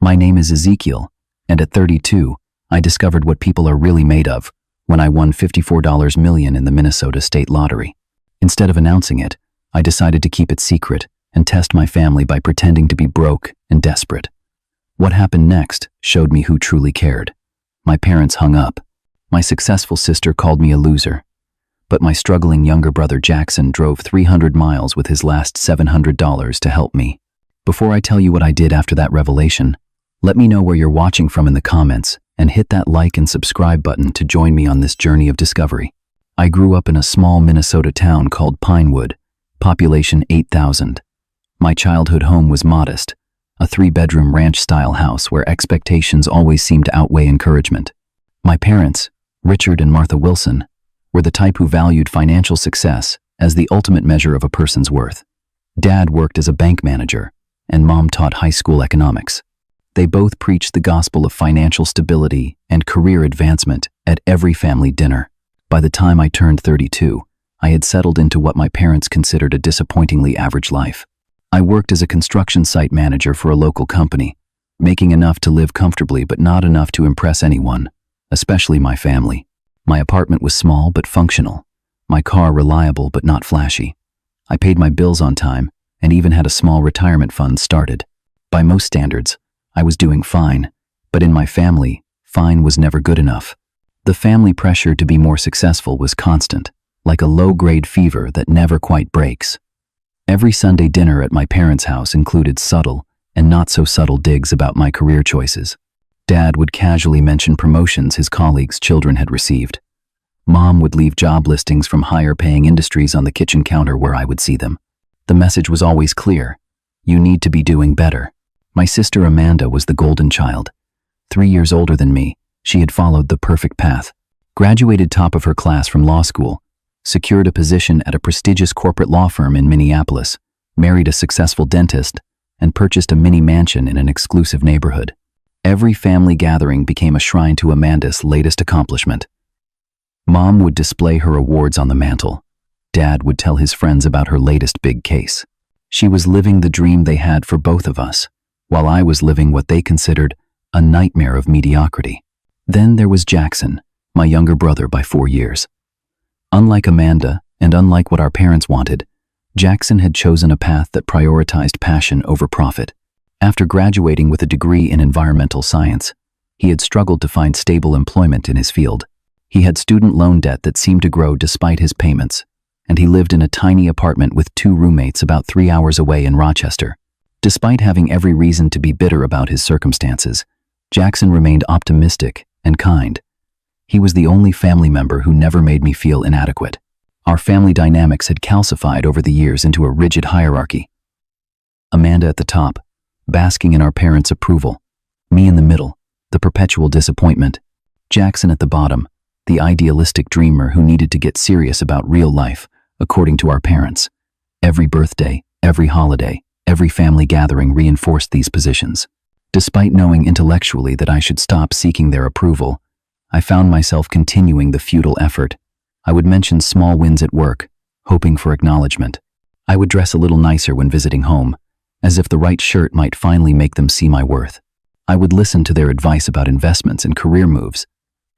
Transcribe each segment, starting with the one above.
My name is Ezekiel, and at 32, I discovered what people are really made of when I won $54 million in the Minnesota State Lottery. Instead of announcing it, I decided to keep it secret and test my family by pretending to be broke and desperate. What happened next showed me who truly cared. My parents hung up. My successful sister called me a loser. But my struggling younger brother Jackson drove 300 miles with his last $700 to help me. Before I tell you what I did after that revelation, let me know where you're watching from in the comments and hit that like and subscribe button to join me on this journey of discovery. I grew up in a small Minnesota town called Pinewood, population 8,000. My childhood home was modest, a 3-bedroom ranch-style house where expectations always seemed to outweigh encouragement. My parents, Richard and Martha Wilson, were the type who valued financial success as the ultimate measure of a person's worth. Dad worked as a bank manager, and Mom taught high school economics. They both preached the gospel of financial stability and career advancement at every family dinner. By the time I turned 32, I had settled into what my parents considered a disappointingly average life. I worked as a construction site manager for a local company, making enough to live comfortably but not enough to impress anyone, especially my family. My apartment was small but functional, my car reliable but not flashy. I paid my bills on time and even had a small retirement fund started. By most standards, I was doing fine, but in my family, fine was never good enough. The family pressure to be more successful was constant, like a low-grade fever that never quite breaks. Every Sunday dinner at my parents' house included subtle and not-so-subtle digs about my career choices. Dad would casually mention promotions his colleagues' children had received. Mom would leave job listings from higher-paying industries on the kitchen counter where I would see them. The message was always clear: you need to be doing better. My sister Amanda was the golden child. 3 years older than me, she had followed the perfect path. Graduated top of her class from law school, secured a position at a prestigious corporate law firm in Minneapolis, married a successful dentist, and purchased a mini mansion in an exclusive neighborhood. Every family gathering became a shrine to Amanda's latest accomplishment. Mom would display her awards on the mantle. Dad would tell his friends about her latest big case. She was living the dream they had for both of us, while I was living what they considered a nightmare of mediocrity. Then there was Jackson, my younger brother by 4 years. Unlike Amanda, and unlike what our parents wanted, Jackson had chosen a path that prioritized passion over profit. After graduating with a degree in environmental science, he had struggled to find stable employment in his field. He had student loan debt that seemed to grow despite his payments, and he lived in a tiny apartment with 2 roommates about 3 hours away in Rochester. Despite having every reason to be bitter about his circumstances, Jackson remained optimistic and kind. He was the only family member who never made me feel inadequate. Our family dynamics had calcified over the years into a rigid hierarchy. Amanda at the top, basking in our parents' approval. Me in the middle, the perpetual disappointment. Jackson at the bottom, the idealistic dreamer who needed to get serious about real life, according to our parents. Every birthday, every holiday, every family gathering reinforced these positions. Despite knowing intellectually that I should stop seeking their approval, I found myself continuing the futile effort. I would mention small wins at work, hoping for acknowledgement. I would dress a little nicer when visiting home, as if the right shirt might finally make them see my worth. I would listen to their advice about investments and career moves,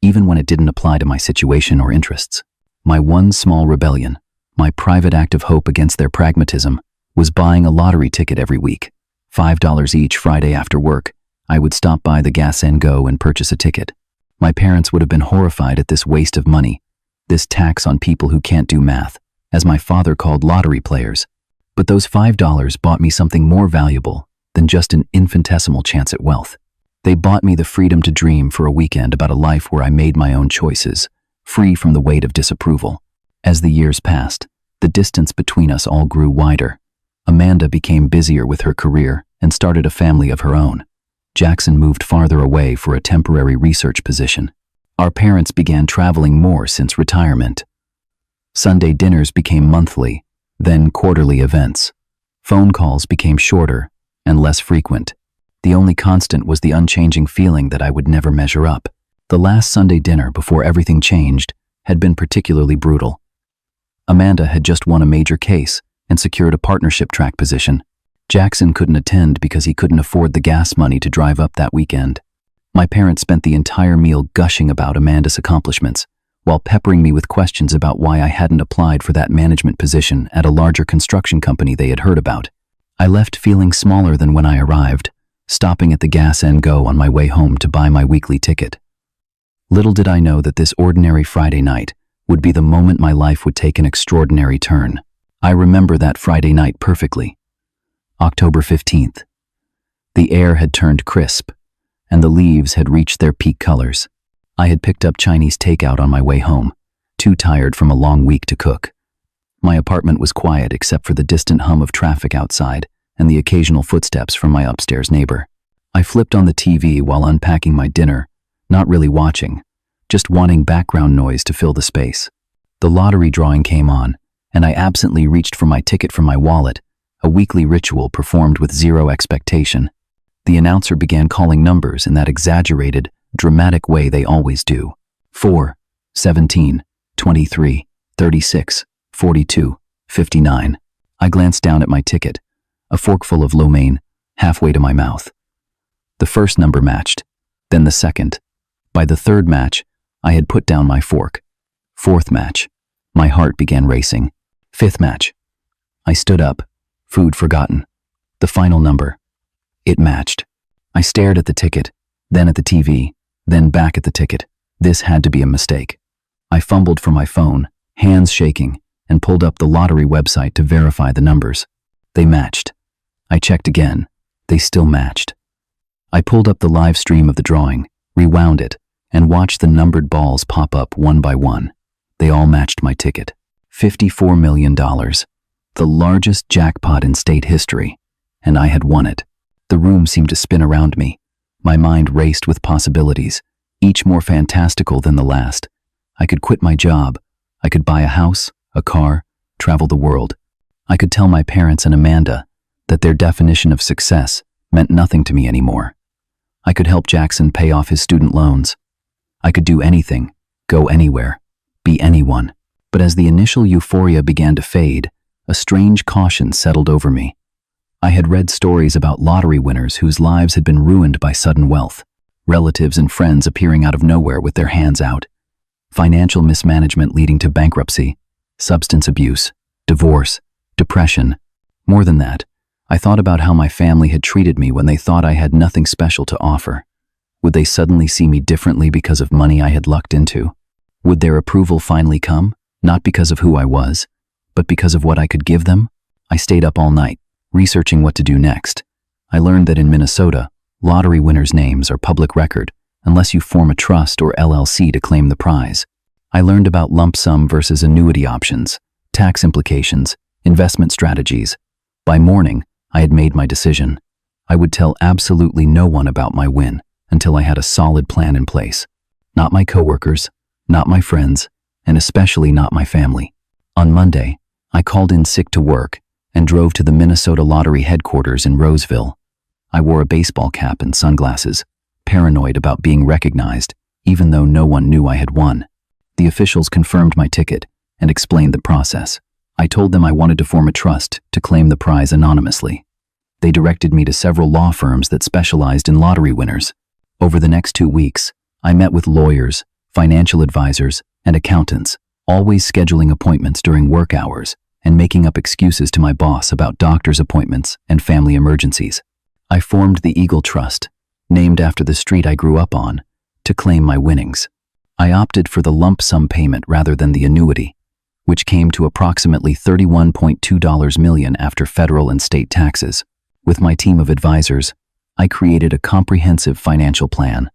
even when it didn't apply to my situation or interests. My one small rebellion, my private act of hope against their pragmatism, was buying a lottery ticket every week. $5 each Friday after work, I would stop by the Gas and Go and purchase a ticket. My parents would have been horrified at this waste of money, this tax on people who can't do math, as my father called lottery players. But those $5 bought me something more valuable than just an infinitesimal chance at wealth. They bought me the freedom to dream for a weekend about a life where I made my own choices, free from the weight of disapproval. As the years passed, the distance between us all grew wider. Amanda became busier with her career and started a family of her own. Jackson moved farther away for a temporary research position. Our parents began traveling more since retirement. Sunday dinners became monthly, then quarterly events. Phone calls became shorter and less frequent. The only constant was the unchanging feeling that I would never measure up. The last Sunday dinner before everything changed had been particularly brutal. Amanda had just won a major case and secured a partnership track position. Jackson couldn't attend because he couldn't afford the gas money to drive up that weekend. My parents spent the entire meal gushing about Amanda's accomplishments, while peppering me with questions about why I hadn't applied for that management position at a larger construction company they had heard about. I left feeling smaller than when I arrived, stopping at the Gas & Go on my way home to buy my weekly ticket. Little did I know that this ordinary Friday night would be the moment my life would take an extraordinary turn. I remember that Friday night perfectly. October 15th. The air had turned crisp, and the leaves had reached their peak colors. I had picked up Chinese takeout on my way home, too tired from a long week to cook. My apartment was quiet except for the distant hum of traffic outside and the occasional footsteps from my upstairs neighbor. I flipped on the TV while unpacking my dinner, not really watching, just wanting background noise to fill the space. The lottery drawing came on, and I absently reached for my ticket from my wallet, a weekly ritual performed with zero expectation. The announcer began calling numbers in that exaggerated, dramatic way they always do. 4, 17, 23, 36, 42, 59. I glanced down at my ticket, a forkful of lo mein, halfway to my mouth. The first number matched, then the second. By the third match, I had put down my fork. Fourth match. My heart began racing. Fifth match. I stood up, food forgotten. The final number. It matched. I stared at the ticket, then at the TV, then back at the ticket. This had to be a mistake. I fumbled for my phone, hands shaking, and pulled up the lottery website to verify the numbers. They matched. I checked again. They still matched. I pulled up the live stream of the drawing, rewound it, and watched the numbered balls pop up one by one. They all matched my ticket. $54 million. The largest jackpot in state history, and I had won it. The room seemed to spin around me. My mind raced with possibilities, each more fantastical than the last. I could quit my job. I could buy a house, a car, travel the world. I could tell my parents and Amanda that their definition of success meant nothing to me anymore. I could help Jackson pay off his student loans. I could do anything, go anywhere, be anyone. But as the initial euphoria began to fade, a strange caution settled over me. I had read stories about lottery winners whose lives had been ruined by sudden wealth, relatives and friends appearing out of nowhere with their hands out, financial mismanagement leading to bankruptcy, substance abuse, divorce, depression. More than that, I thought about how my family had treated me when they thought I had nothing special to offer. Would they suddenly see me differently because of money I had lucked into? Would their approval finally come, not because of who I was, but because of what I could give them? I stayed up all night, researching what to do next. I learned that in Minnesota, lottery winners' names are public record unless you form a trust or LLC to claim the prize. I learned about lump sum versus annuity options, tax implications, investment strategies. By morning, I had made my decision. I would tell absolutely no one about my win until I had a solid plan in place. Not my coworkers, not my friends, and especially not my family. On Monday, I called in sick to work and drove to the Minnesota Lottery headquarters in Roseville. I wore a baseball cap and sunglasses, paranoid about being recognized, even though no one knew I had won. The officials confirmed my ticket and explained the process. I told them I wanted to form a trust to claim the prize anonymously. They directed me to several law firms that specialized in lottery winners. Over the next 2 weeks, I met with lawyers, financial advisors, and accountants, always scheduling appointments during work hours and making up excuses to my boss about doctor's appointments and family emergencies. I formed the Eagle Trust, named after the street I grew up on, to claim my winnings. I opted for the lump sum payment rather than the annuity, which came to approximately $31.2 million after federal and state taxes. With my team of advisors, I created a comprehensive financial plan.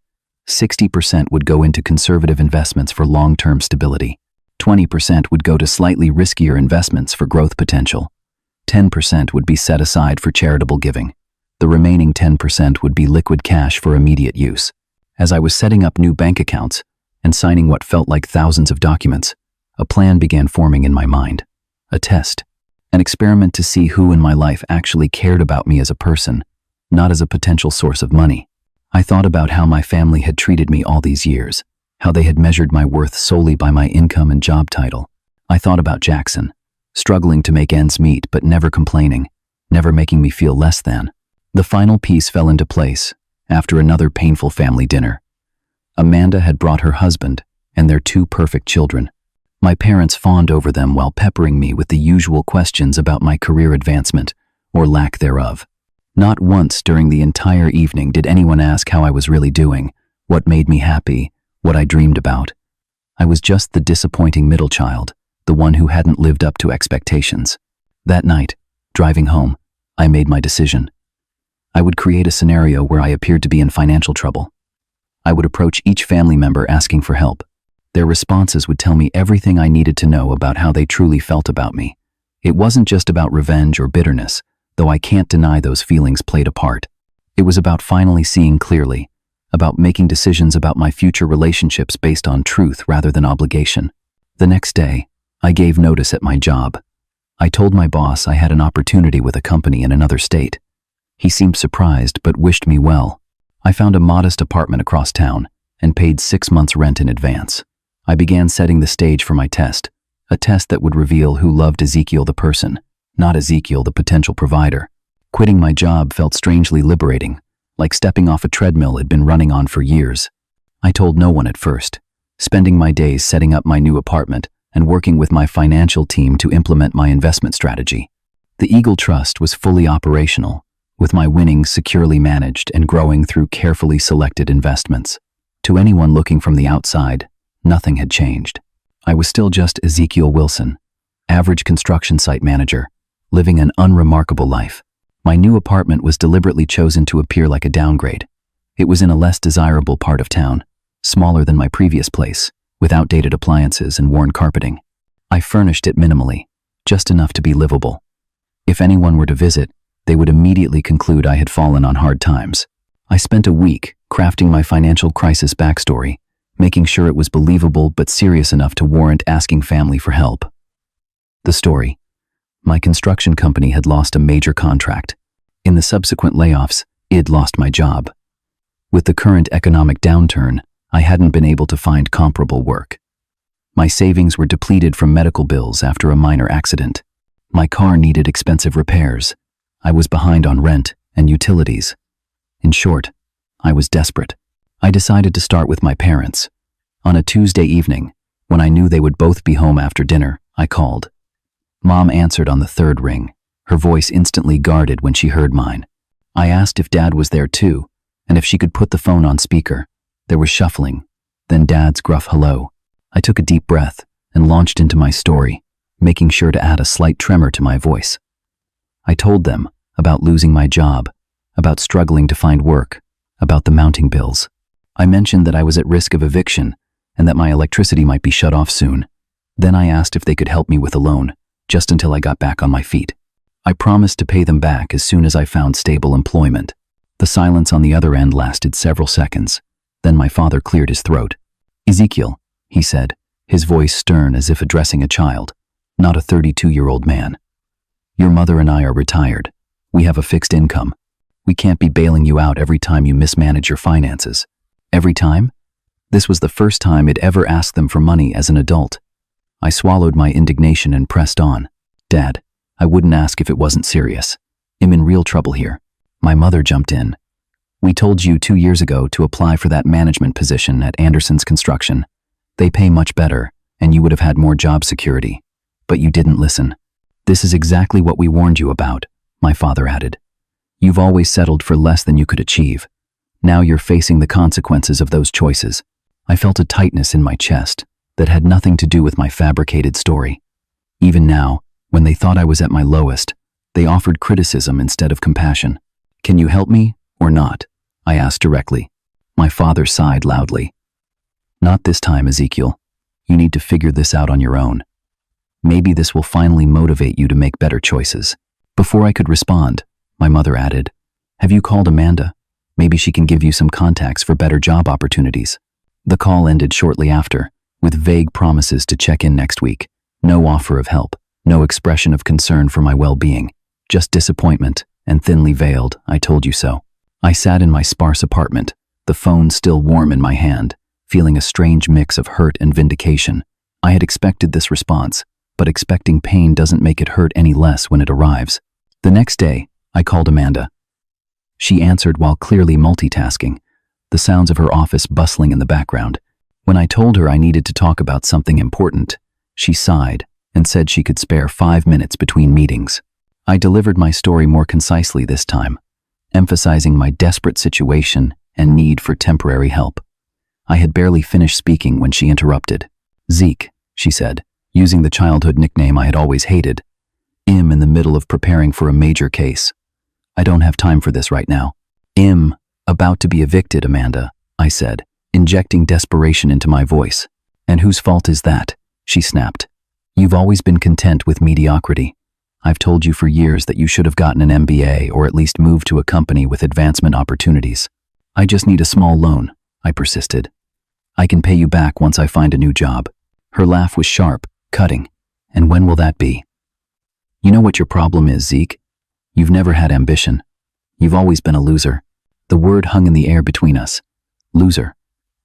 60% would go into conservative investments for long-term stability. 20% would go to slightly riskier investments for growth potential. 10% would be set aside for charitable giving. The remaining 10% would be liquid cash for immediate use. As I was setting up new bank accounts and signing what felt like thousands of documents, a plan began forming in my mind. A test. An experiment to see who in my life actually cared about me as a person, not as a potential source of money. I thought about how my family had treated me all these years, how they had measured my worth solely by my income and job title. I thought about Jackson, struggling to make ends meet but never complaining, never making me feel less than. The final piece fell into place after another painful family dinner. Amanda had brought her husband and their two perfect children. My parents fawned over them while peppering me with the usual questions about my career advancement, or lack thereof. Not once during the entire evening did anyone ask how I was really doing, what made me happy, what I dreamed about. I was just the disappointing middle child, the one who hadn't lived up to expectations. That night, driving home, I made my decision. I would create a scenario where I appeared to be in financial trouble. I would approach each family member asking for help. Their responses would tell me everything I needed to know about how they truly felt about me. It wasn't just about revenge or bitterness, though I can't deny those feelings played a part. It was about finally seeing clearly, about making decisions about my future relationships based on truth rather than obligation. The next day, I gave notice at my job. I told my boss I had an opportunity with a company in another state. He seemed surprised but wished me well. I found a modest apartment across town and paid 6 months' rent in advance. I began setting the stage for my test, a test that would reveal who loved Ezekiel the person, not Ezekiel the potential provider. Quitting my job felt strangely liberating, like stepping off a treadmill I'd been running on for years. I told no one at first, spending my days setting up my new apartment and working with my financial team to implement my investment strategy. The Eagle Trust was fully operational, with my winnings securely managed and growing through carefully selected investments. To anyone looking from the outside, nothing had changed. I was still just Ezekiel Wilson, average construction site manager, living an unremarkable life. My new apartment was deliberately chosen to appear like a downgrade. It was in a less desirable part of town, smaller than my previous place, with outdated appliances and worn carpeting. I furnished it minimally, just enough to be livable. If anyone were to visit, they would immediately conclude I had fallen on hard times. I spent a week crafting my financial crisis backstory, making sure it was believable but serious enough to warrant asking family for help. The story. My construction company had lost a major contract. In the subsequent layoffs, I'd lost my job. With the current economic downturn, I hadn't been able to find comparable work. My savings were depleted from medical bills after a minor accident. My car needed expensive repairs. I was behind on rent and utilities. In short, I was desperate. I decided to start with my parents. On a Tuesday evening, when I knew they would both be home after dinner, I called. Mom answered on the third ring, her voice instantly guarded when she heard mine. I asked if Dad was there too, and if she could put the phone on speaker. There was shuffling, then Dad's gruff hello. I took a deep breath and launched into my story, making sure to add a slight tremor to my voice. I told them about losing my job, about struggling to find work, about the mounting bills. I mentioned that I was at risk of eviction and that my electricity might be shut off soon. Then I asked if they could help me with a loan, just until I got back on my feet. I promised to pay them back as soon as I found stable employment. The silence on the other end lasted several seconds. Then my father cleared his throat. "Ezekiel," he said, his voice stern as if addressing a child, not a 32-year-old man. "Your mother and I are retired. We have a fixed income. We can't be bailing you out every time you mismanage your finances." Every time? This was the first time I'd ever asked them for money as an adult. I swallowed my indignation and pressed on. "Dad, I wouldn't ask if it wasn't serious. I'm in real trouble here." My mother jumped in. "We told you 2 years ago to apply for that management position at Anderson's Construction. They pay much better, and you would have had more job security. But you didn't listen. This is exactly what we warned you about," my father added. "You've always settled for less than you could achieve. Now you're facing the consequences of those choices." I felt a tightness in my chest that had nothing to do with my fabricated story. Even now, when they thought I was at my lowest, they offered criticism instead of compassion. "Can you help me or not?" I asked directly. My father sighed loudly. "Not this time, Ezekiel. You need to figure this out on your own. Maybe this will finally motivate you to make better choices." Before I could respond, my mother added, "Have you called Amanda? Maybe she can give you some contacts for better job opportunities." The call ended shortly after, with vague promises to check in next week. No offer of help, no expression of concern for my well-being, just disappointment and thinly veiled, "I told you so." I sat in my sparse apartment, the phone still warm in my hand, feeling a strange mix of hurt and vindication. I had expected this response, but expecting pain doesn't make it hurt any less when it arrives. The next day, I called Amanda. She answered while clearly multitasking, the sounds of her office bustling in the background. When I told her I needed to talk about something important, she sighed and said she could spare 5 minutes between meetings. I delivered my story more concisely this time, emphasizing my desperate situation and need for temporary help. I had barely finished speaking when she interrupted. "Zeke," she said, using the childhood nickname I had always hated. "I'm in the middle of preparing for a major case. I don't have time for this right now." "I'm about to be evicted, Amanda," I said, injecting desperation into my voice. "And whose fault is that?" she snapped. "You've always been content with mediocrity. I've told you for years that you should have gotten an MBA or at least moved to a company with advancement opportunities. I just need a small loan," I persisted. "I can pay you back once I find a new job." Her laugh was sharp, cutting. "And when will that be?" "You know what your problem is, Zeke? You've never had ambition. You've always been a loser." The word hung in the air between us. Loser.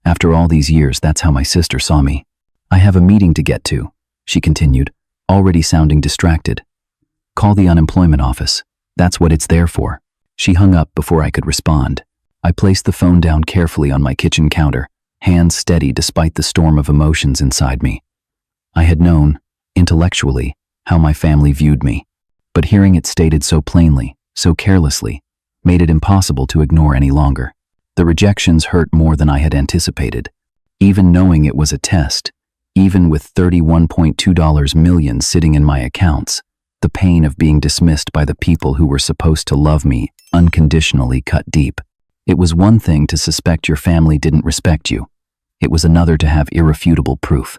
After all these years, that's how my sister saw me. "I have a meeting to get to," she continued, already sounding distracted. "Call the unemployment office. That's what it's there for." She hung up before I could respond. I placed the phone down carefully on my kitchen counter, hands steady despite the storm of emotions inside me. I had known, intellectually, how my family viewed me, but hearing it stated so plainly, so carelessly, made it impossible to ignore any longer. The rejections hurt more than I had anticipated. Even knowing it was a test, even with $31.2 million sitting in my accounts, the pain of being dismissed by the people who were supposed to love me unconditionally cut deep. It was one thing to suspect your family didn't respect you. It was another to have irrefutable proof.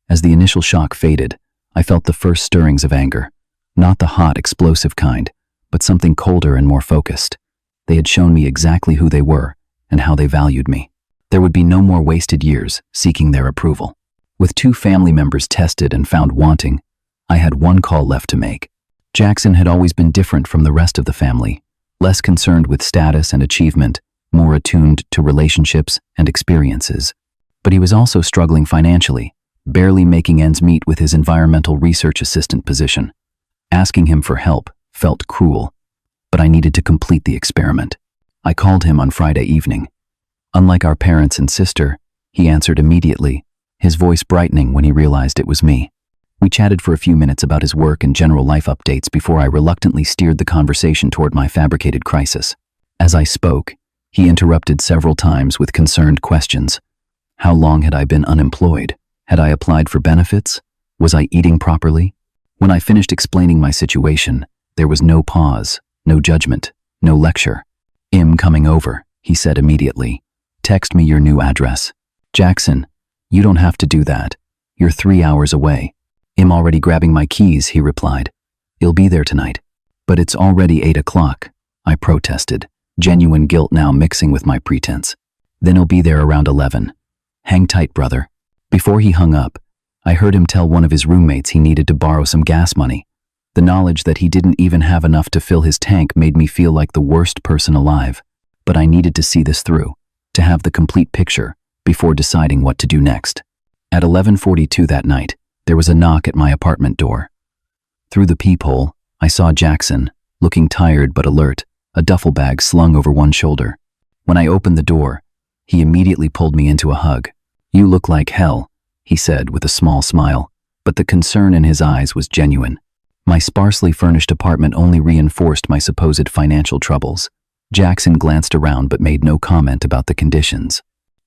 As the initial shock faded, I felt the first stirrings of anger. Not the hot, explosive kind, but something colder and more focused. They had shown me exactly who they were and how they valued me. There would be no more wasted years seeking their approval. With 2 family members tested and found wanting, I had one call left to make. Jackson had always been different from the rest of the family, less concerned with status and achievement, more attuned to relationships and experiences. But he was also struggling financially, barely making ends meet with his environmental research assistant position. Asking him for help felt cruel, but I needed to complete the experiment. I called him on Friday evening. Unlike our parents and sister, he answered immediately, his voice brightening when he realized it was me. We chatted for a few minutes about his work and general life updates before I reluctantly steered the conversation toward my fabricated crisis. As I spoke, he interrupted several times with concerned questions. How long had I been unemployed? Had I applied for benefits? Was I eating properly? When I finished explaining my situation, there was no pause, no judgment, no lecture. "I'm coming over," he said immediately. "Text me your new address." "Jackson, you don't have to do that. You're 3 hours away." "I'm already grabbing my keys," he replied. "You'll be there tonight." "But it's already 8 o'clock, I protested, genuine guilt now mixing with my pretense. "Then he'll be there around 11. Hang tight, brother." Before he hung up, I heard him tell one of his roommates he needed to borrow some gas money. The knowledge that he didn't even have enough to fill his tank made me feel like the worst person alive. But I needed to see this through, to have the complete picture, before deciding what to do next. At 11:42 that night, there was a knock at my apartment door. Through the peephole, I saw Jackson, looking tired but alert, a duffel bag slung over one shoulder. When I opened the door, he immediately pulled me into a hug. "You look like hell," he said with a small smile, but the concern in his eyes was genuine. My sparsely furnished apartment only reinforced my supposed financial troubles. Jackson glanced around but made no comment about the conditions.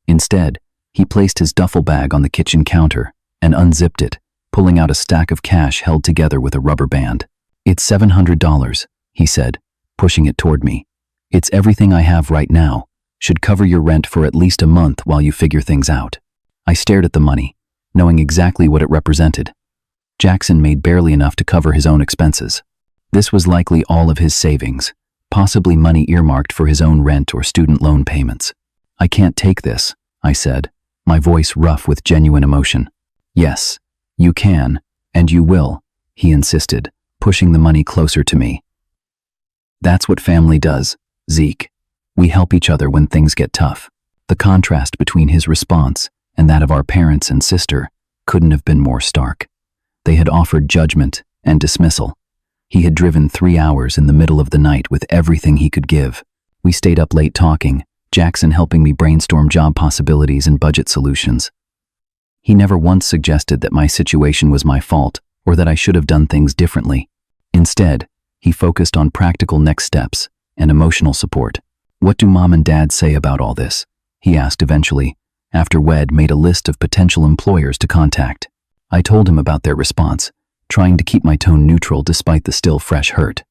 Instead, he placed his duffel bag on the kitchen counter and unzipped it, pulling out a stack of cash held together with a rubber band. "It's $700, he said, pushing it toward me. "It's everything I have right now. Should cover your rent for at least a month while you figure things out." I stared at the money, knowing exactly what it represented. Jackson made barely enough to cover his own expenses. This was likely all of his savings, possibly money earmarked for his own rent or student loan payments. "I can't take this," I said, my voice rough with genuine emotion. "Yes, you can, and you will," he insisted, pushing the money closer to me. "That's what family does, Zeke. We help each other when things get tough." The contrast between his response and that of our parents and sister couldn't have been more stark. They had offered judgment and dismissal. He had driven 3 hours in the middle of the night with everything he could give. We stayed up late talking, Jackson helping me brainstorm job possibilities and budget solutions. He never once suggested that my situation was my fault or that I should have done things differently. Instead, he focused on practical next steps and emotional support. "What do Mom and Dad say about all this?" he asked eventually, after Wed made a list of potential employers to contact. I told him about their response, trying to keep my tone neutral despite the still fresh hurt.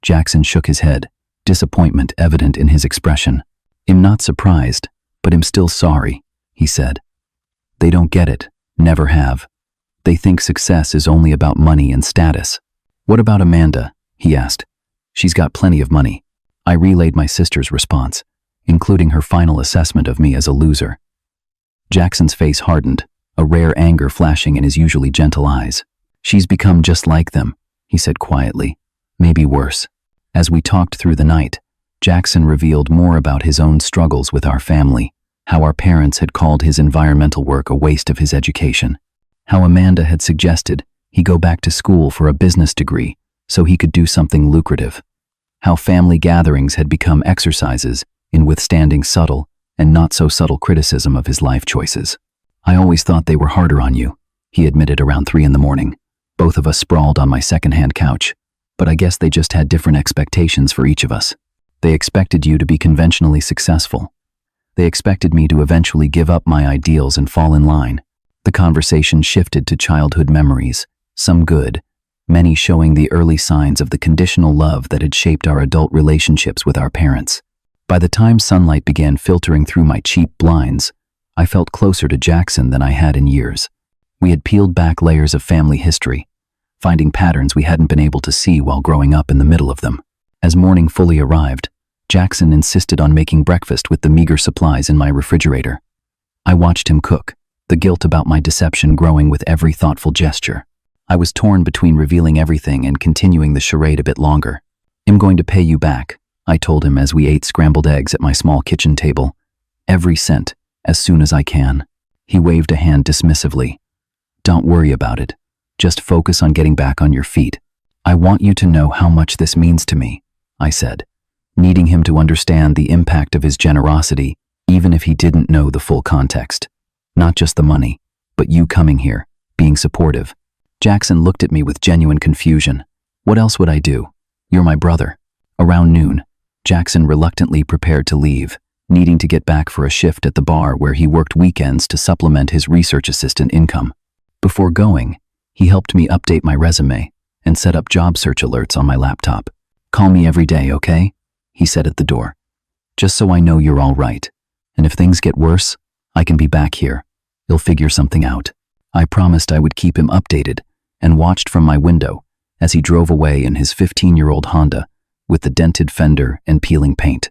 Jackson shook his head, disappointment evident in his expression. "I'm not surprised, but I'm still sorry," he said. "They don't get it, never have. They think success is only about money and status." "What about Amanda?" he asked. "She's got plenty of money." I relayed my sister's response, including her final assessment of me as a loser. Jackson's face hardened, a rare anger flashing in his usually gentle eyes. "She's become just like them," he said quietly, "maybe worse." As we talked through the night, Jackson revealed more about his own struggles with our family, how our parents had called his environmental work a waste of his education, how Amanda had suggested he go back to school for a business degree so he could do something lucrative, how family gatherings had become exercises in withstanding subtle and not so subtle criticism of his life choices. "I always thought they were harder on you," he admitted around 3 in the morning. Both of us sprawled on my secondhand couch, but I guess they just had different expectations for each of us. They expected you to be conventionally successful. They expected me to eventually give up my ideals and fall in line. The conversation shifted to childhood memories, some good, many showing the early signs of the conditional love that had shaped our adult relationships with our parents. By the time sunlight began filtering through my cheap blinds, I felt closer to Jackson than I had in years. We had peeled back layers of family history, finding patterns we hadn't been able to see while growing up in the middle of them. As morning fully arrived, Jackson insisted on making breakfast with the meager supplies in my refrigerator. I watched him cook, the guilt about my deception growing with every thoughtful gesture. I was torn between revealing everything and continuing the charade a bit longer. "I'm going to pay you back," I told him as we ate scrambled eggs at my small kitchen table. "Every cent, as soon as I can." He waved a hand dismissively. "Don't worry about it. Just focus on getting back on your feet. I want you to know how much this means to me," I said, needing him to understand the impact of his generosity, even if he didn't know the full context. Not just the money, but you coming here, being supportive. Jackson looked at me with genuine confusion. "What else would I do? You're my brother." Around noon, Jackson reluctantly prepared to leave, needing to get back for a shift at the bar where he worked weekends to supplement his research assistant income. Before going, he helped me update my resume and set up job search alerts on my laptop. "Call me every day, okay?" he said at the door. "Just so I know you're all right. And if things get worse, I can be back here. You'll figure something out." I promised I would keep him updated and watched from my window as he drove away in his 15-year-old Honda with the dented fender and peeling paint.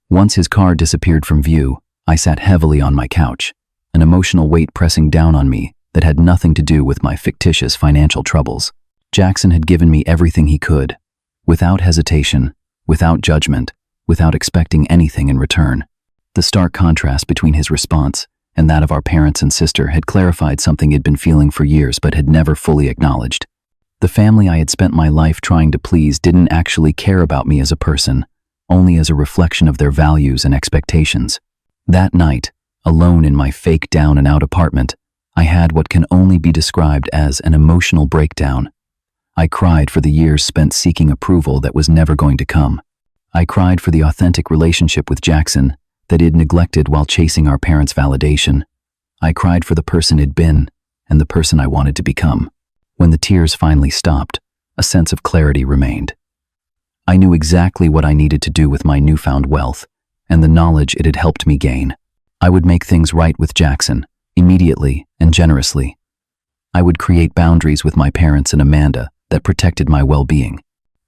Once his car disappeared from view, I sat heavily on my couch, an emotional weight pressing down on me that had nothing to do with my fictitious financial troubles. Jackson had given me everything he could, without hesitation, without judgment, without expecting anything in return. The stark contrast between his response and that of our parents and sister had clarified something he'd been feeling for years but had never fully acknowledged. The family I had spent my life trying to please didn't actually care about me as a person, only as a reflection of their values and expectations. That night, alone in my fake down-and-out apartment, I had what can only be described as an emotional breakdown. I cried for the years spent seeking approval that was never going to come. I cried for the authentic relationship with Jackson that he'd neglected while chasing our parents' validation. I cried for the person he'd been and the person I wanted to become. When the tears finally stopped, a sense of clarity remained. I knew exactly what I needed to do with my newfound wealth and the knowledge it had helped me gain. I would make things right with Jackson, immediately and generously. I would create boundaries with my parents and Amanda that protected my well-being.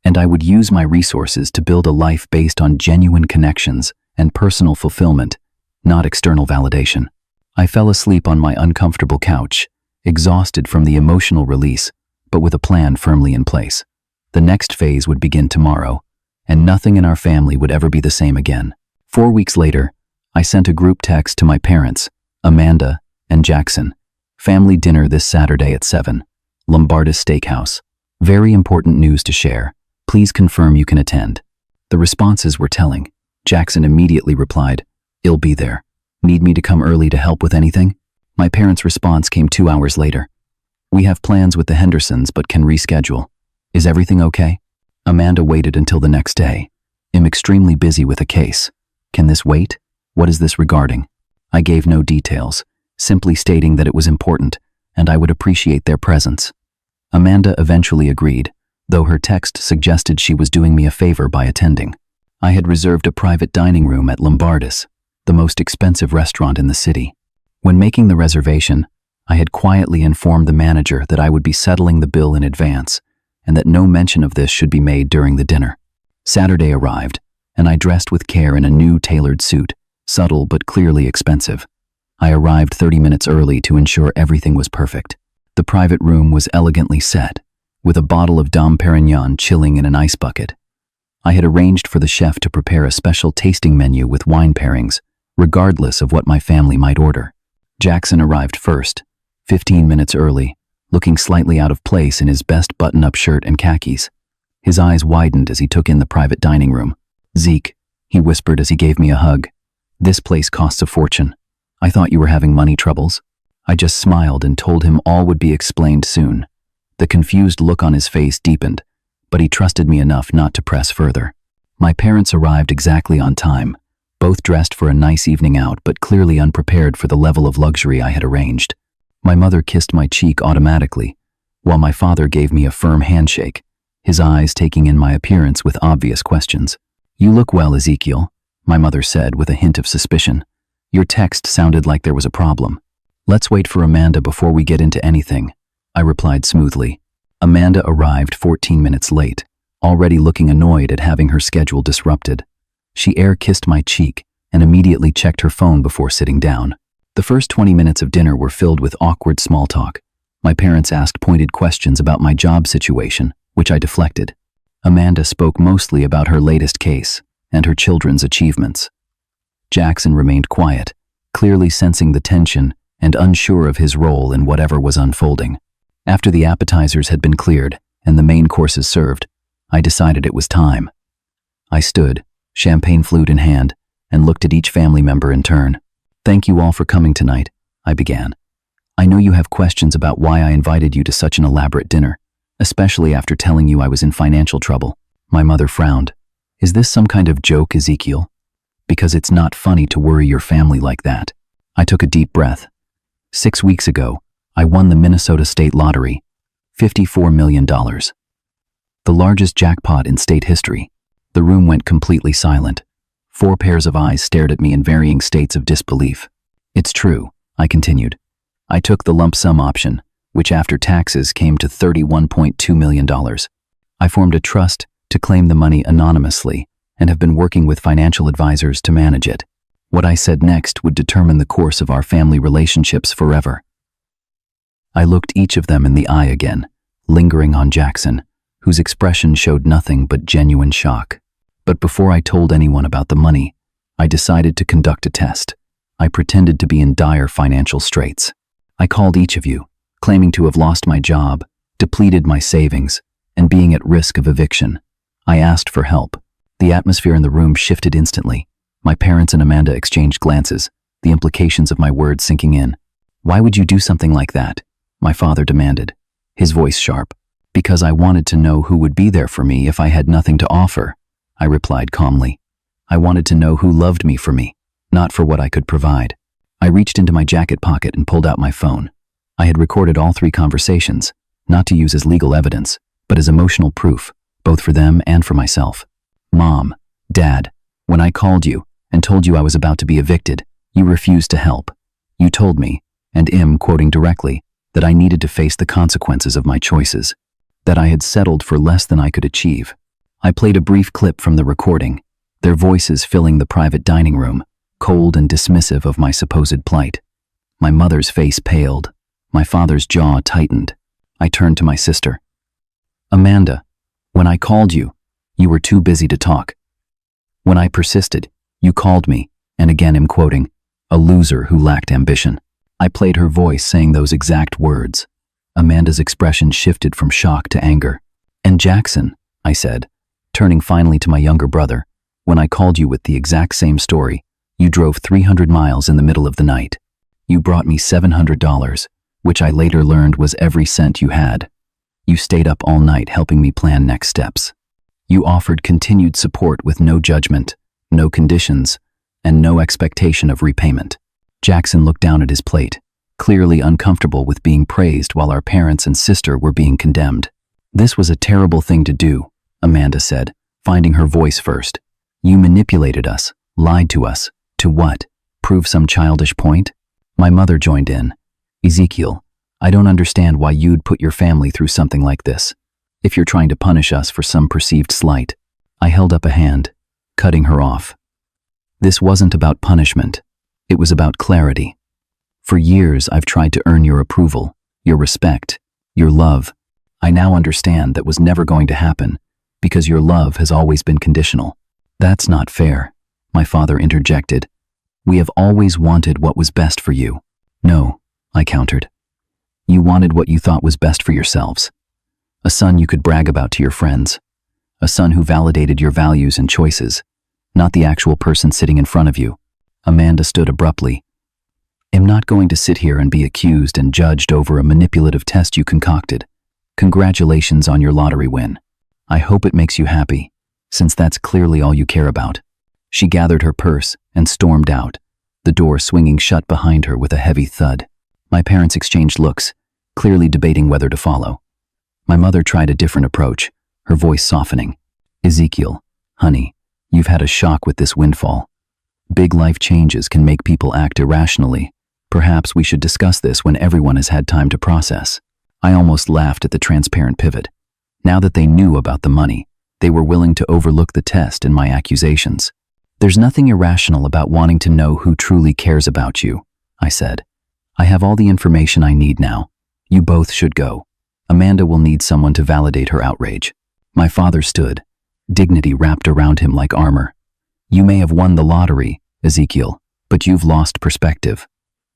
And I would use my resources to build a life based on genuine connections and personal fulfillment, not external validation. I fell asleep on my uncomfortable couch, exhausted from the emotional release, but with a plan firmly in place. The next phase would begin tomorrow, and nothing in our family would ever be the same again. 4 weeks later, I sent a group text to my parents, Amanda and Jackson. "Family dinner this Saturday at 7, Lombardus Steakhouse. Very important news to share. Please confirm you can attend. The responses were telling. Jackson immediately replied, "I'll be there. Need me to come early to help with anything?" My parents' response came 2 hours later. "We have plans with the Hendersons but can reschedule. Is everything okay?" Amanda waited until the next day. "I'm extremely busy with a case. Can this wait? What is this regarding?" I gave no details, simply stating that it was important and I would appreciate their presence. Amanda eventually agreed, though her text suggested she was doing me a favor by attending. I had reserved a private dining room at Lombardus, the most expensive restaurant in the city. When making the reservation, I had quietly informed the manager that I would be settling the bill in advance and that no mention of this should be made during the dinner. Saturday arrived, and I dressed with care in a new tailored suit, subtle but clearly expensive. I arrived 30 minutes early to ensure everything was perfect. The private room was elegantly set, with a bottle of Dom Perignon chilling in an ice bucket. I had arranged for the chef to prepare a special tasting menu with wine pairings, regardless of what my family might order. Jackson arrived first, 15 minutes early, looking slightly out of place in his best button-up shirt and khakis. His eyes widened as he took in the private dining room. "Zeke," he whispered as he gave me a hug. "This place costs a fortune. I thought you were having money troubles." I just smiled and told him all would be explained soon. The confused look on his face deepened, but he trusted me enough not to press further. My parents arrived exactly on time, both dressed for a nice evening out but clearly unprepared for the level of luxury I had arranged. My mother kissed my cheek automatically, while my father gave me a firm handshake, his eyes taking in my appearance with obvious questions. "You look well, Ezekiel," my mother said with a hint of suspicion. "Your text sounded like there was a problem." "Let's wait for Amanda before we get into anything," I replied smoothly. Amanda arrived 14 minutes late, already looking annoyed at having her schedule disrupted. She air-kissed my cheek and immediately checked her phone before sitting down. The first 20 minutes of dinner were filled with awkward small talk. My parents asked pointed questions about my job situation, which I deflected. Amanda spoke mostly about her latest case and her children's achievements. Jackson remained quiet, clearly sensing the tension and unsure of his role in whatever was unfolding. After the appetizers had been cleared and the main courses served, I decided it was time. I stood, champagne flute in hand, and looked at each family member in turn. "Thank you all for coming tonight," I began. "I know you have questions about why I invited you to such an elaborate dinner, especially after telling you I was in financial trouble." My mother frowned. "Is this some kind of joke, Ezekiel? Because it's not funny to worry your family like that." I took a deep breath. 6 weeks ago, I won the Minnesota State Lottery, $54 million. The largest jackpot in state history. The room went completely silent. 4 pairs of eyes stared at me in varying states of disbelief. "It's true," I continued. "I took the lump sum option, which after taxes came to $31.2 million. I formed a trust to claim the money anonymously and have been working with financial advisors to manage it. What I said next would determine the course of our family relationships forever." I looked each of them in the eye again, lingering on Jackson, whose expression showed nothing but genuine shock. But before I told anyone about the money, I decided to conduct a test. I pretended to be in dire financial straits. I called each of you, claiming to have lost my job, depleted my savings, and being at risk of eviction. I asked for help. The atmosphere in the room shifted instantly. My parents and Amanda exchanged glances, the implications of my words sinking in. "Why would you do something like that?" my father demanded, his voice sharp. "Because I wanted to know who would be there for me if I had nothing to offer," I replied calmly. "I wanted to know who loved me for me, not for what I could provide." I reached into my jacket pocket and pulled out my phone. I had recorded all 3 conversations, not to use as legal evidence, but as emotional proof, both for them and for myself. "Mom, Dad, when I called you and told you I was about to be evicted, you refused to help. You told me, and quoting directly, that I needed to face the consequences of my choices, that I had settled for less than I could achieve." I played a brief clip from the recording, their voices filling the private dining room, cold and dismissive of my supposed plight. My mother's face paled. My father's jaw tightened. I turned to my sister. "Amanda, when I called you, you were too busy to talk. When I persisted, you called me, and again am quoting, a loser who lacked ambition." I played her voice saying those exact words. Amanda's expression shifted from shock to anger. And Jackson, I said, turning finally to my younger brother, when I called you with the exact same story, you drove 300 miles in the middle of the night. You brought me $700, which I later learned was every cent you had. You stayed up all night helping me plan next steps. You offered continued support with no judgment, no conditions, and no expectation of repayment. Jackson looked down at his plate, clearly uncomfortable with being praised while our parents and sister were being condemned. This was a terrible thing to do, Amanda said, finding her voice first. You manipulated us, lied to us. To what? Prove some childish point? My mother joined in. Ezekiel, I don't understand why you'd put your family through something like this. If you're trying to punish us for some perceived slight. I held up a hand, cutting her off. This wasn't about punishment. It was about clarity. For years, I've tried to earn your approval, your respect, your love. I now understand that was never going to happen because your love has always been conditional. That's not fair, my father interjected. We have always wanted what was best for you. No, I countered. You wanted what you thought was best for yourselves. A son you could brag about to your friends. A son who validated your values and choices, not the actual person sitting in front of you. Amanda stood abruptly. I'm not going to sit here and be accused and judged over a manipulative test you concocted. Congratulations on your lottery win. I hope it makes you happy, since that's clearly all you care about. She gathered her purse and stormed out, the door swinging shut behind her with a heavy thud. My parents exchanged looks, clearly debating whether to follow. My mother tried a different approach, her voice softening. Ezekiel, honey, you've had a shock with this windfall. Big life changes can make people act irrationally. Perhaps we should discuss this when everyone has had time to process. I almost laughed at the transparent pivot. Now that they knew about the money, they were willing to overlook the test and my accusations. There's nothing irrational about wanting to know who truly cares about you, I said. I have all the information I need now. You both should go. Amanda will need someone to validate her outrage. My father stood, dignity wrapped around him like armor. You may have won the lottery, Ezekiel, but you've lost perspective.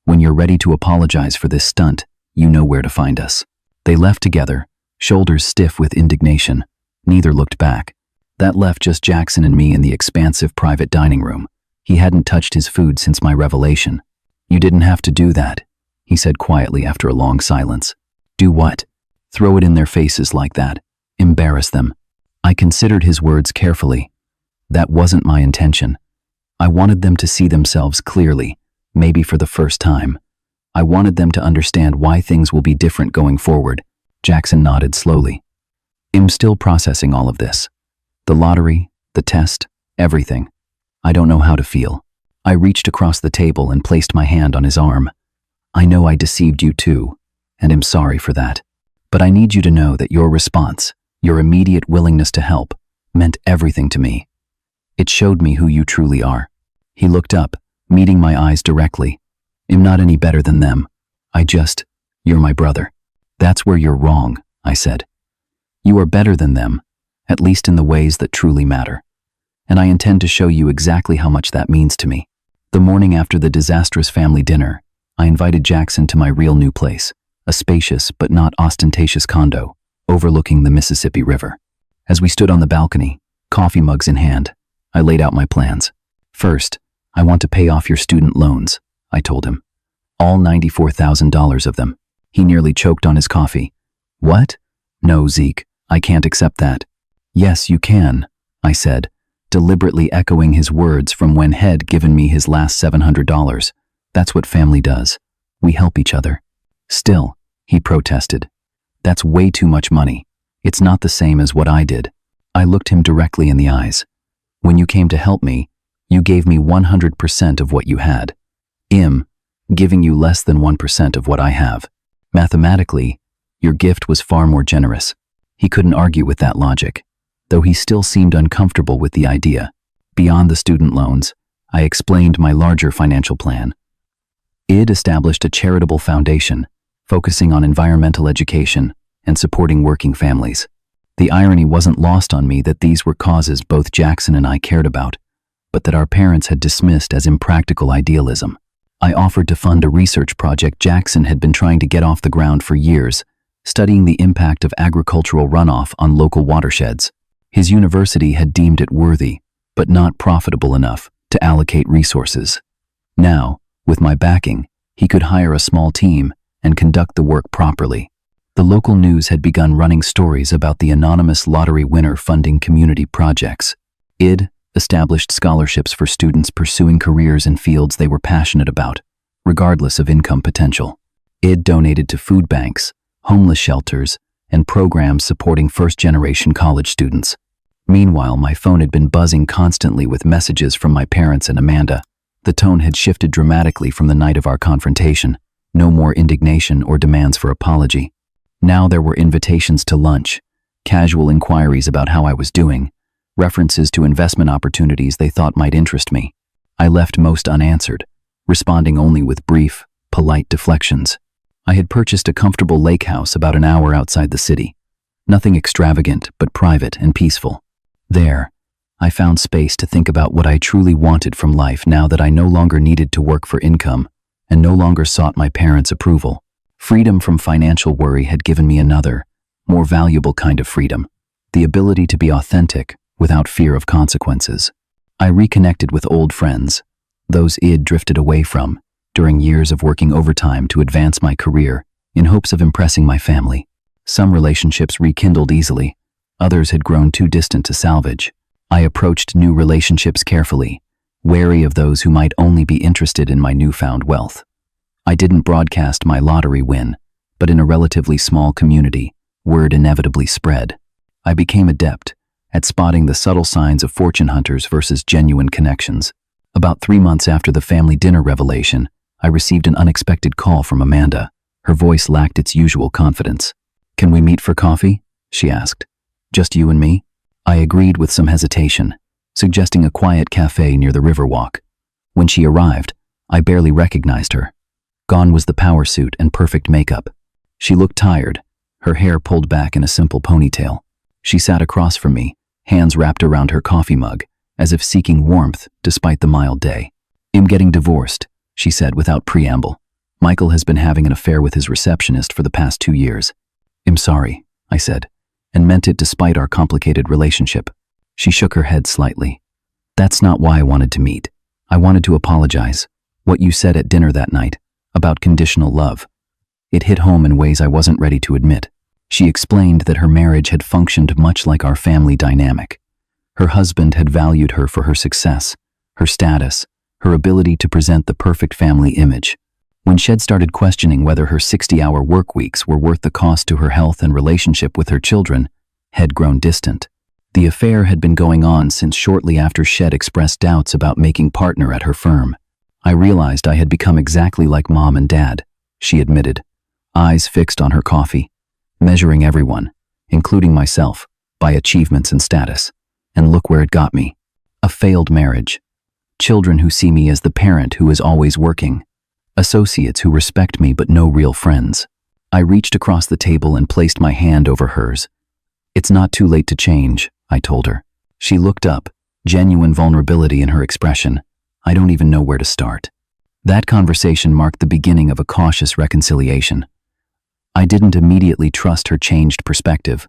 When you're ready to apologize for this stunt, you know where to find us. They left together, shoulders stiff with indignation. Neither looked back. That left just Jackson and me in the expansive private dining room. He hadn't touched his food since my revelation. You didn't have to do that, he said quietly after a long silence. Do what? Throw it in their faces like that. Embarrass them. I considered his words carefully. That wasn't my intention. I wanted them to see themselves clearly, maybe for the first time. I wanted them to understand why things will be different going forward. Jackson nodded slowly. I'm still processing all of this. The lottery, the test, everything. I don't know how to feel. I reached across the table and placed my hand on his arm. I know I deceived you too, and am sorry for that. But I need you to know that your response, your immediate willingness to help, meant everything to me. It showed me who you truly are. He looked up, meeting my eyes directly. I'm not any better than them. You're my brother. That's where you're wrong, I said. You are better than them, at least in the ways that truly matter. And I intend to show you exactly how much that means to me. The morning after the disastrous family dinner, I invited Jackson to my real new place, a spacious but not ostentatious condo, overlooking the Mississippi River. As we stood on the balcony, coffee mugs in hand, I laid out my plans. First, I want to pay off your student loans, I told him. All $94,000 of them. He nearly choked on his coffee. What? No, Zeke, I can't accept that. Yes, you can, I said, deliberately echoing his words from when Head given me his last $700. That's what family does. We help each other. Still, he protested. That's way too much money. It's not the same as what I did. I looked him directly in the eyes. When you came to help me, you gave me 100% of what you had. Giving you less than 1% of what I have. Mathematically, your gift was far more generous. He couldn't argue with that logic, though he still seemed uncomfortable with the idea. Beyond the student loans, I explained my larger financial plan. It established a charitable foundation, focusing on environmental education and supporting working families. The irony wasn't lost on me that these were causes both Jackson and I cared about, but that our parents had dismissed as impractical idealism. I offered to fund a research project Jackson had been trying to get off the ground for years, studying the impact of agricultural runoff on local watersheds. His university had deemed it worthy, but not profitable enough, to allocate resources. Now, with my backing, he could hire a small team and conduct the work properly. The local news had begun running stories about the anonymous lottery winner funding community projects. ID established scholarships for students pursuing careers in fields they were passionate about, regardless of income potential. ID donated to food banks, homeless shelters, and programs supporting first-generation college students. Meanwhile, my phone had been buzzing constantly with messages from my parents and Amanda. The tone had shifted dramatically from the night of our confrontation. No more indignation or demands for apology. Now there were invitations to lunch, casual inquiries about how I was doing, references to investment opportunities they thought might interest me. I left most unanswered, responding only with brief, polite deflections. I had purchased a comfortable lake house about an hour outside the city. Nothing extravagant, but private and peaceful. There, I found space to think about what I truly wanted from life now that I no longer needed to work for income and no longer sought my parents' approval. Freedom from financial worry had given me another, more valuable kind of freedom, the ability to be authentic without fear of consequences. I reconnected with old friends, those I'd drifted away from during years of working overtime to advance my career in hopes of impressing my family. Some relationships rekindled easily, others had grown too distant to salvage. I approached new relationships carefully, wary of those who might only be interested in my newfound wealth. I didn't broadcast my lottery win, but in a relatively small community, word inevitably spread. I became adept at spotting the subtle signs of fortune hunters versus genuine connections. About 3 months after the family dinner revelation, I received an unexpected call from Amanda. Her voice lacked its usual confidence. "Can we meet for coffee?" she asked. "Just you and me?" I agreed with some hesitation, suggesting a quiet cafe near the Riverwalk. When she arrived, I barely recognized her. Gone was the power suit and perfect makeup. She looked tired, her hair pulled back in a simple ponytail. She sat across from me, hands wrapped around her coffee mug, as if seeking warmth despite the mild day. "I'm getting divorced," she said without preamble. "Michael has been having an affair with his receptionist for the past 2 years." "I'm sorry," I said, and meant it despite our complicated relationship. She shook her head slightly. "That's not why I wanted to meet. I wanted to apologize. What you said at dinner that night, about conditional love. It hit home in ways I wasn't ready to admit." She explained that her marriage had functioned much like our family dynamic. Her husband had valued her for her success, her status, her ability to present the perfect family image. When Shed started questioning whether her 60-hour work weeks were worth the cost to her health and relationship with her children, had grown distant. The affair had been going on since shortly after Shed expressed doubts about making partner at her firm. "I realized I had become exactly like Mom and Dad," she admitted, eyes fixed on her coffee, measuring everyone, including myself, by achievements and status. And look where it got me. A failed marriage. Children who see me as the parent who is always working. Associates who respect me but no real friends. I reached across the table and placed my hand over hers. "It's not too late to change," I told her. She looked up, genuine vulnerability in her expression. "I don't even know where to start." That conversation marked the beginning of a cautious reconciliation. I didn't immediately trust her changed perspective,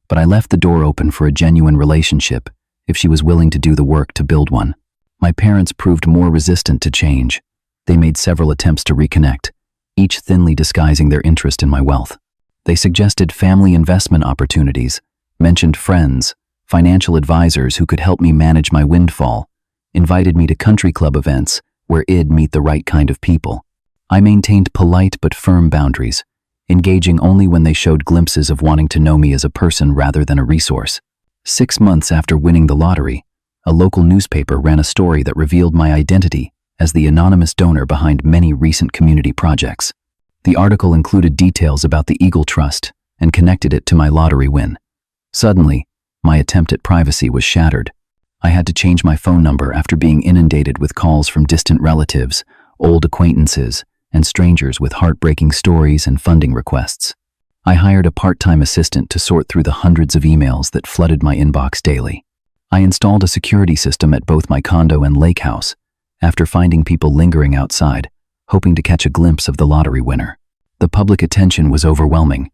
but I left the door open for a genuine relationship if she was willing to do the work to build one. My parents proved more resistant to change. They made several attempts to reconnect, each thinly disguising their interest in my wealth. They suggested family investment opportunities, mentioned friends, financial advisors who could help me manage my windfall, invited me to country club events where I'd meet the right kind of people. I maintained polite but firm boundaries, engaging only when they showed glimpses of wanting to know me as a person rather than a resource. 6 months after winning the lottery, a local newspaper ran a story that revealed my identity as the anonymous donor behind many recent community projects. The article included details about the Eagle Trust and connected it to my lottery win. Suddenly, my attempt at privacy was shattered. I had to change my phone number after being inundated with calls from distant relatives, old acquaintances, and strangers with heartbreaking stories and funding requests. I hired a part-time assistant to sort through the hundreds of emails that flooded my inbox daily. I installed a security system at both my condo and lake house, after finding people lingering outside, hoping to catch a glimpse of the lottery winner. The public attention was overwhelming,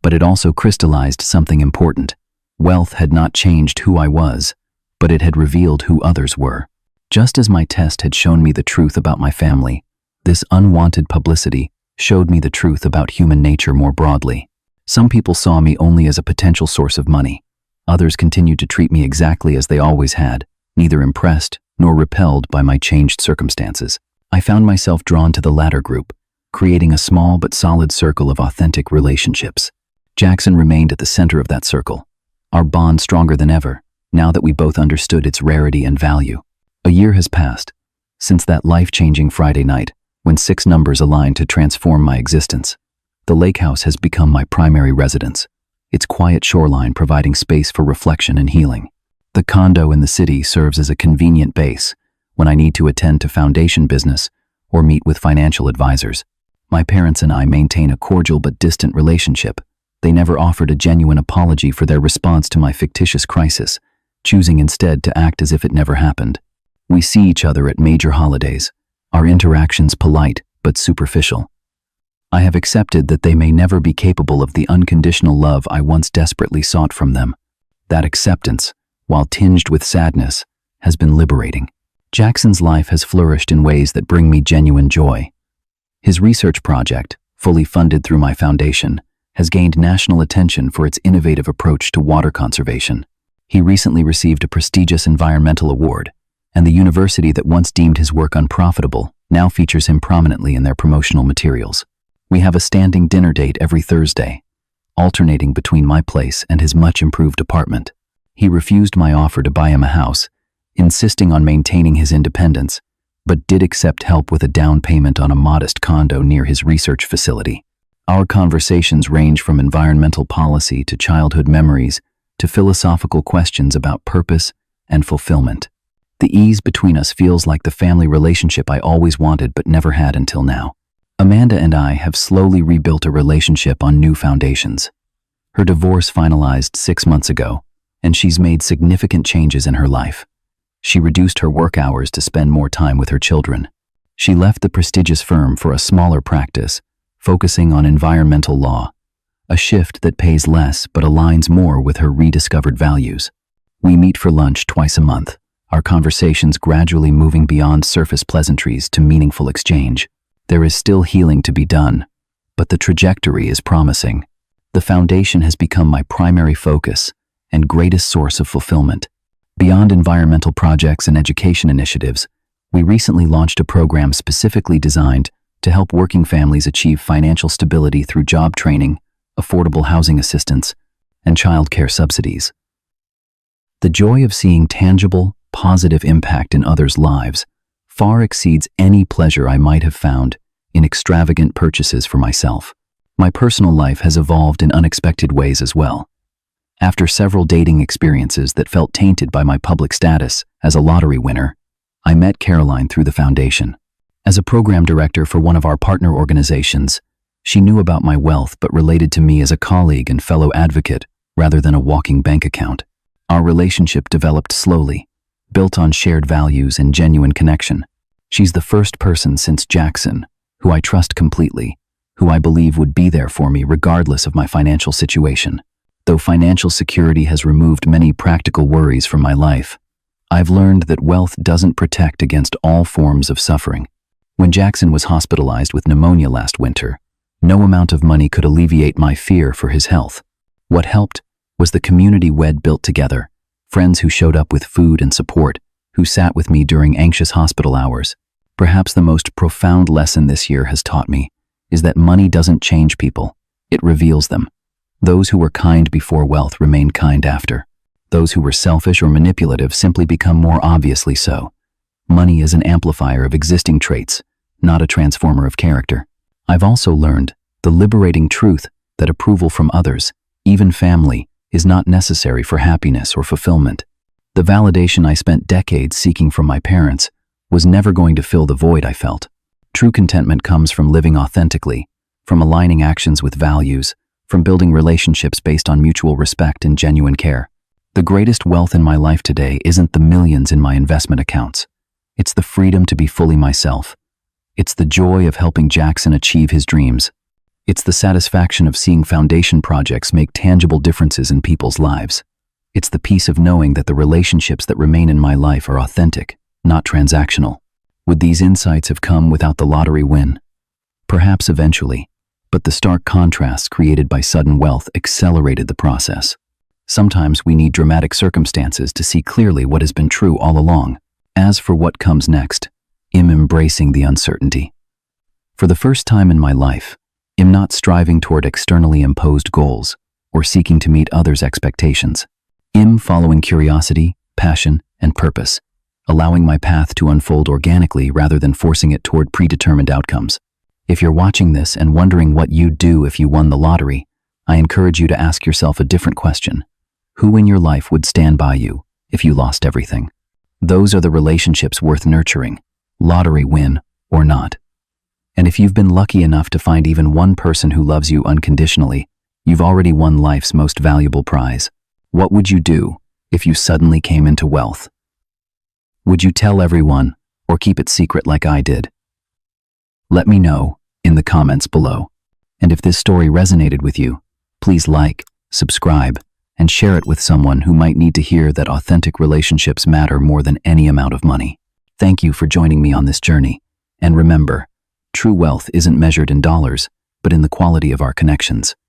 But it also crystallized something important. Wealth had not changed who I was, but it had revealed who others were. Just as my test had shown me the truth about my family, this unwanted publicity showed me the truth about human nature more broadly. Some people saw me only as a potential source of money. Others continued to treat me exactly as they always had, neither impressed nor repelled by my changed circumstances. I found myself drawn to the latter group, creating a small but solid circle of authentic relationships. Jackson remained at the center of that circle, our bond stronger than ever, now that we both understood its rarity and value. A year has passed since that life-changing Friday night when 6 numbers aligned to transform my existence. The lake house has become my primary residence, its quiet shoreline providing space for reflection and healing. The condo in the city serves as a convenient base when I need to attend to foundation business or meet with financial advisors. My parents and I maintain a cordial but distant relationship. They never offered a genuine apology for their response to my fictitious crisis, choosing instead to act as if it never happened. We see each other at major holidays, our interactions polite but superficial. I have accepted that they may never be capable of the unconditional love I once desperately sought from them. That acceptance, while tinged with sadness, has been liberating. Jackson's life has flourished in ways that bring me genuine joy. His research project, fully funded through my foundation, has gained national attention for its innovative approach to water conservation. He recently received a prestigious environmental award, and the university that once deemed his work unprofitable now features him prominently in their promotional materials. We have a standing dinner date every Thursday, alternating between my place and his much-improved apartment. He refused my offer to buy him a house, insisting on maintaining his independence, but did accept help with a down payment on a modest condo near his research facility. Our conversations range from environmental policy to childhood memories to philosophical questions about purpose and fulfillment. The ease between us feels like the family relationship I always wanted but never had until now. Amanda and I have slowly rebuilt a relationship on new foundations. Her divorce finalized 6 months ago, and she's made significant changes in her life. She reduced her work hours to spend more time with her children. She left the prestigious firm for a smaller practice, focusing on environmental law, a shift that pays less but aligns more with her rediscovered values. We meet for lunch twice a month, our conversations gradually moving beyond surface pleasantries to meaningful exchange. There is still healing to be done, but the trajectory is promising. The foundation has become my primary focus and greatest source of fulfillment. Beyond environmental projects and education initiatives, we recently launched a program specifically designed to help working families achieve financial stability through job training, affordable housing assistance, and childcare subsidies. The joy of seeing tangible, positive impact in others' lives far exceeds any pleasure I might have found in extravagant purchases for myself. My personal life has evolved in unexpected ways as well. After several dating experiences that felt tainted by my public status as a lottery winner, I met Caroline through the foundation. As a program director for one of our partner organizations, she knew about my wealth but related to me as a colleague and fellow advocate rather than a walking bank account. Our relationship developed slowly, built on shared values and genuine connection. She's the first person since Jackson who I trust completely, who I believe would be there for me regardless of my financial situation. Though financial security has removed many practical worries from my life, I've learned that wealth doesn't protect against all forms of suffering. When Jackson was hospitalized with pneumonia last winter, no amount of money could alleviate my fear for his health. What helped was the community we'd built together, friends who showed up with food and support, who sat with me during anxious hospital hours. Perhaps the most profound lesson this year has taught me is that money doesn't change people, it reveals them. Those who were kind before wealth remain kind after. Those who were selfish or manipulative simply become more obviously so. Money is an amplifier of existing traits, not a transformer of character. I've also learned the liberating truth that approval from others, even family, is not necessary for happiness or fulfillment. The validation I spent decades seeking from my parents was never going to fill the void I felt. True contentment comes from living authentically, from aligning actions with values, from building relationships based on mutual respect and genuine care. The greatest wealth in my life today isn't the millions in my investment accounts. It's the freedom to be fully myself. It's the joy of helping Jackson achieve his dreams. It's the satisfaction of seeing foundation projects make tangible differences in people's lives. It's the peace of knowing that the relationships that remain in my life are authentic, not transactional. Would these insights have come without the lottery win? Perhaps eventually, but the stark contrasts created by sudden wealth accelerated the process. Sometimes we need dramatic circumstances to see clearly what has been true all along. As for what comes next, I'm embracing the uncertainty. For the first time in my life, I'm not striving toward externally imposed goals or seeking to meet others' expectations. I'm following curiosity, passion, and purpose, allowing my path to unfold organically rather than forcing it toward predetermined outcomes. If you're watching this and wondering what you'd do if you won the lottery, I encourage you to ask yourself a different question. Who in your life would stand by you if you lost everything? Those are the relationships worth nurturing, lottery win or not. And if you've been lucky enough to find even one person who loves you unconditionally, you've already won life's most valuable prize. What would you do if you suddenly came into wealth? Would you tell everyone or keep it secret like I did? Let me know in the comments below. And if this story resonated with you, please like, subscribe, and share it with someone who might need to hear that authentic relationships matter more than any amount of money. Thank you for joining me on this journey. And remember, true wealth isn't measured in dollars, but in the quality of our connections.